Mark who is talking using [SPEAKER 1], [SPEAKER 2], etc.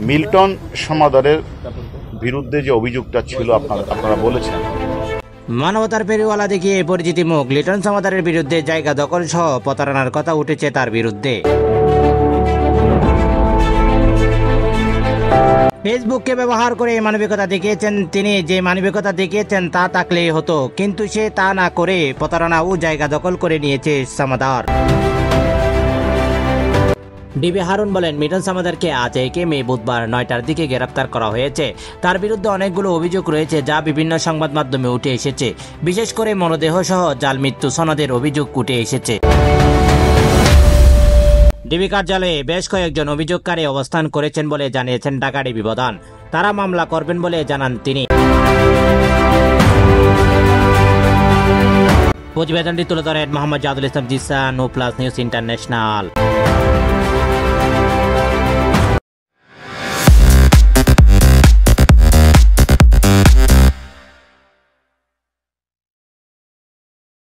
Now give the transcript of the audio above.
[SPEAKER 1] Milton সমাদরের বিরুদ্ধে যে অভিযোগটা ছিল আপনারা বলেছেন,
[SPEAKER 2] মানবতার ফেরিওয়ালা দেখিয়ে পরিচিতি মুখ লিটন সমাদারের বিরুদ্ধে জায়গা দখল সহ প্রতারণার কথা উঠেছে তার বিরুদ্ধে। ফেসবুককে ব্যবহার করে মানবিকতা দেখিয়েছেন তিনি। যে মানবিকতা দেখিয়েছেন তা থাকলেই হতো, কিন্তু সে তা না করে প্রতারণা ও জায়গা দখল করে নিয়েছে সমাদার। ডিবি হারুন বলেন, মিটন সমাদারকে আজ 1 মে বুধবার 9টার দিকে গ্রেপ্তার করা হয়েছে। তার বিরুদ্ধে অনেকগুলো অভিযোগ রয়েছে যা বিভিন্ন সংবাদ মাধ্যমে উঠে এসেছে। বিশেষ করে মরদেহ সহ জাল মৃত্যু সনদের অভিযোগ উঠে এসেছে। ডিবি কার্যালয়ে বেশ কয়েকজন অভিযোগকারী অবস্থান করেছেন বলে জানিয়েছেন ঢাকা ডিবি প্রধান। তারা মামলা করবেন বলে জানান তিনি। প্রতিবেদনটি তুলে ধরেন Mohammad Jadul Islam Jisan, no plus news international.